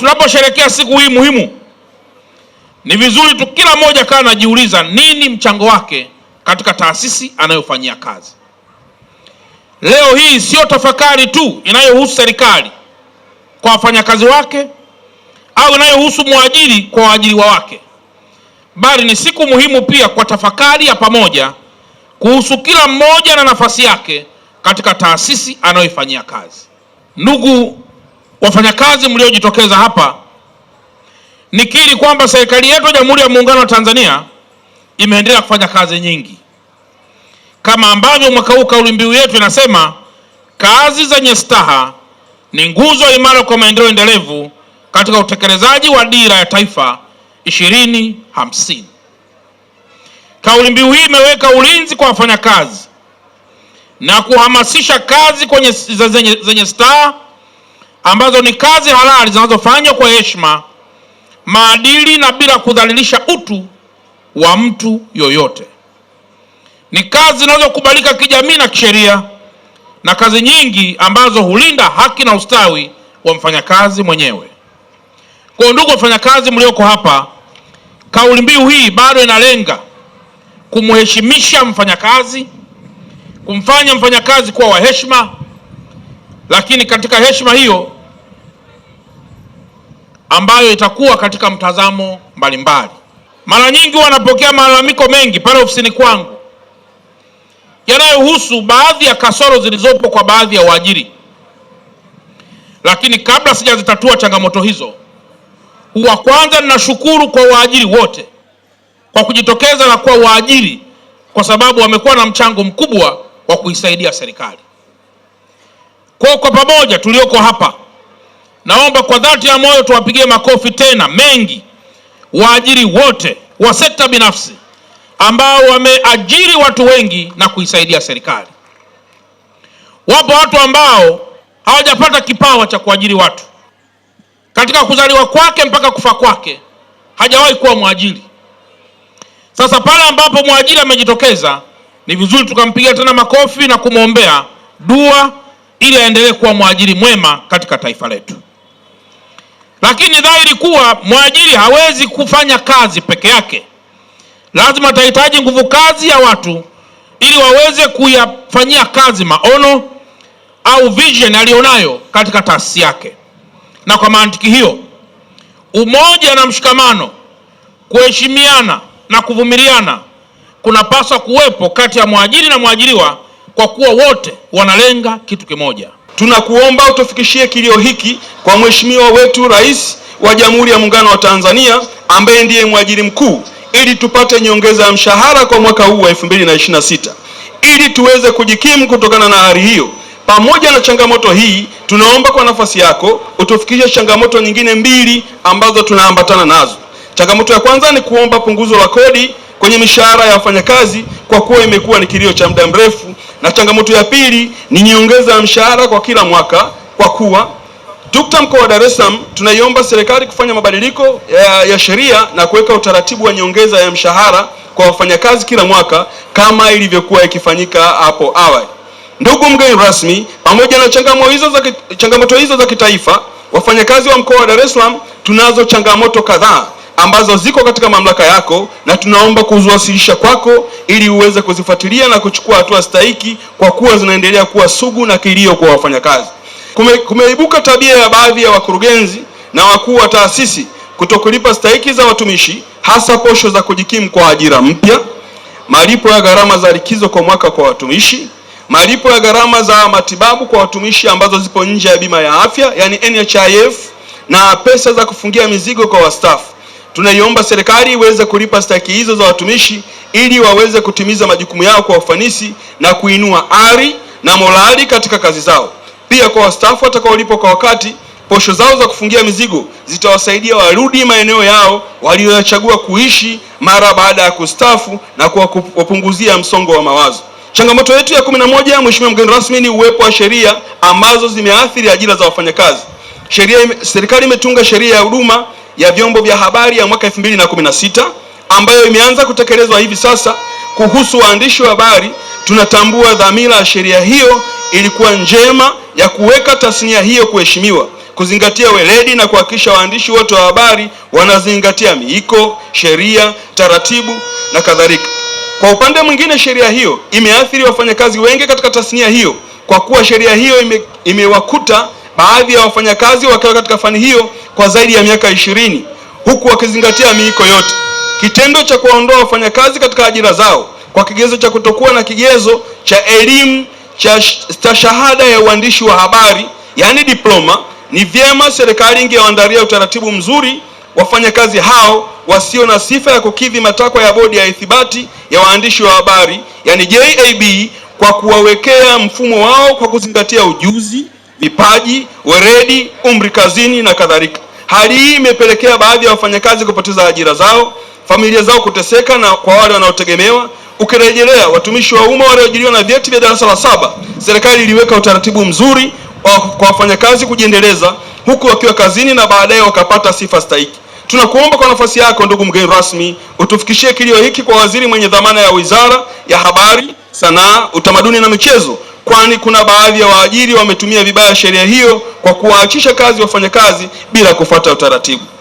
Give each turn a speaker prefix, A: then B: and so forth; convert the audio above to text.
A: tunaposherehekea siku hii muhimu, ni vizuri tu kila mmoja kana anajiuliza nini mchango wake katika taasisi anayofanyia kazi. Leo hii sio tafakari tu inayohusu serikali kwa wafanyakazi wake au inayohusu mwajiri kwa waajiriwa wake, bali ni siku muhimu pia kwa tafakari ya pamoja kuhusu kila mmoja na nafasi yake katika taasisi anayoifanyia kazi. Ndugu wafanyakazi mliojitokeza hapa, nikiri kwamba serikali yetu ya Jamhuri ya Muungano wa Tanzania imeendelea kufanya kazi nyingi, kama ambavyo mwaka huu kauli mbiu yetu inasema kazi zenye staha ni nguzo imara kwa maendeleo endelevu katika utekelezaji wa Dira ya Taifa 2050. Kauli mbiu hii imeweka ulinzi kwa wafanyakazi na kuhamasisha kazi zenye staha ambazo ni kazi halali zinazofanywa kwa heshima, maadili na bila kudhalilisha utu wa mtu yoyote. Ni kazi zinazokubalika kijamii na kisheria, na kazi nyingi ambazo hulinda haki na ustawi wa mfanyakazi mwenyewe. Kwa ndugu wafanyakazi mlioko hapa, kauli mbiu hii bado inalenga kumheshimisha mfanyakazi, kumfanya mfanyakazi kuwa wa heshima, lakini katika heshima hiyo ambayo itakuwa katika mtazamo mbalimbali. Mara nyingi wanapokea malalamiko mengi pale ofisini kwangu yanayohusu baadhi ya kasoro zilizopo kwa baadhi ya waajiri. Lakini kabla sijazitatua changamoto hizo, huwa kwanza ninashukuru kwa waajiri wote kwa kujitokeza na kuwa waajiri, kwa sababu wamekuwa na mchango mkubwa wa kuisaidia serikali. Kwa pamoja tulioko hapa, naomba kwa dhati ya moyo tuwapigie makofi tena mengi waajiri wote wa sekta binafsi ambao wameajiri watu wengi na kuisaidia serikali. Wapo watu ambao hawajapata kipawa cha kuajiri watu. Katika kuzaliwa kwake mpaka kufa kwake hajawahi kuwa mwajiri. Sasa pale ambapo mwajiri amejitokeza, ni vizuri tukampigia tena makofi na kumwombea dua ili aendelee kuwa mwajiri mwema katika taifa letu. Lakini dhahiri kuwa mwajiri hawezi kufanya kazi peke yake. Lazima atahitaji nguvu kazi ya watu ili waweze kuyafanyia kazi maono au vision alionayo katika taasisi yake. Na kwa mantiki hiyo, umoja na mshikamano, kuheshimiana na kuvumiliana kunapaswa kuwepo kati ya mwajiri na mwajiriwa, kwa kuwa wote wanalenga kitu kimoja.
B: Tunakuomba utufikishie kilio hiki kwa Mheshimiwa wetu Rais wa Jamhuri ya Muungano wa Tanzania ambaye ndiye mwajiri mkuu, ili tupate nyongeza ya mshahara kwa mwaka huu wa 2026 ili tuweze kujikimu kutokana na hali hiyo. Pamoja na changamoto hii, tunaomba kwa nafasi yako utufikishe changamoto nyingine mbili ambazo tunaambatana nazo. Changamoto ya kwanza ni kuomba punguzo la kodi kwenye mishahara ya wafanyakazi kwa kuwa imekuwa ni kilio cha muda mrefu, na changamoto ya pili ni nyongeza ya mshahara kwa kila mwaka kwa kuwa TUCTA mkoa wa Dar es Salaam tunaiomba serikali kufanya mabadiliko ya sheria na kuweka utaratibu wa nyongeza ya mshahara kwa wafanyakazi kila mwaka kama ilivyokuwa ikifanyika hapo awali. Ndugu mgeni rasmi, pamoja na changamoto hizo za kitaifa, wafanyakazi wa mkoa wa Dar es Salaam tunazo changamoto kadhaa ambazo ziko katika mamlaka yako, na tunaomba kuziwasilisha kwako ili uweze kuzifuatilia na kuchukua hatua stahiki, kwa kuwa zinaendelea kuwa sugu na kilio kwa wafanyakazi. Kumeibuka tabia ya baadhi ya wakurugenzi na wakuu wa taasisi kutokulipa stahiki za watumishi, hasa posho za kujikimu kwa ajira mpya, malipo ya gharama za likizo kwa mwaka kwa watumishi, malipo ya gharama za matibabu kwa watumishi ambazo zipo nje ya bima ya afya yani NHIF, na pesa za kufungia mizigo kwa wastaafu. Tunaiomba serikali iweze kulipa stahiki hizo za watumishi ili waweze kutimiza majukumu yao kwa ufanisi na kuinua ari na morali katika kazi zao. Pia kwa wastaafu watakaolipwa kwa wakati, posho zao za kufungia mizigo zitawasaidia warudi maeneo yao walioyachagua kuishi mara baada ya kustaafu na kuwapunguzia msongo wa mawazo. Changamoto yetu ya 11, Mheshimiwa mgeni rasmi, ni uwepo wa sheria ambazo zimeathiri ajira za wafanyakazi. Serikali imetunga sheria ya huduma ya vyombo vya habari ya mwaka 2016 ambayo imeanza kutekelezwa hivi sasa. Kuhusu waandishi wa habari, tunatambua dhamira ya sheria hiyo ilikuwa njema ya kuweka tasnia hiyo kuheshimiwa. kuzingatia weledi na kuhakikisha waandishi wote wa habari wanazingatia miiko, sheria, taratibu na kadhalika. Kwa upande mwingine, sheria hiyo imeathiri wafanyakazi wengi katika tasnia hiyo, kwa kuwa sheria hiyo imewakuta baadhi ya wafanyakazi wakiwa katika fani hiyo kwa zaidi ya miaka 20 huku wakizingatia miiko yote. Kitendo cha kuwaondoa wafanyakazi katika ajira zao kwa kigezo cha kutokuwa na kigezo cha elimu cha shahada ya uandishi wa habari, yani diploma, ni vyema serikali ingewaandalia utaratibu mzuri wafanyakazi hao wasio na sifa ya kukidhi matakwa ya bodi ya ithibati ya waandishi wa habari, yani JAB, kwa kuwawekea mfumo wao kwa kuzingatia ujuzi, vipaji, weledi, umri kazini na kadhalika. Hali hii imepelekea baadhi ya wafanyakazi kupoteza ajira zao, familia zao kuteseka, na kwa wale wanaotegemewa. Ukirejelea watumishi wa umma walioajiriwa na vyeti vya darasa la 7, serikali iliweka utaratibu mzuri kwa wafanyakazi kujiendeleza huku wakiwa kazini na baadaye wakapata sifa stahiki. Tunakuomba kwa nafasi yako, ndugu mgeni rasmi, utufikishie kilio hiki kwa waziri mwenye dhamana ya Wizara ya Habari, Sanaa, Utamaduni na Michezo, kwani kuna baadhi ya waajiri wametumia vibaya sheria hiyo kwa kuwaachisha kazi wafanyakazi bila kufuata utaratibu.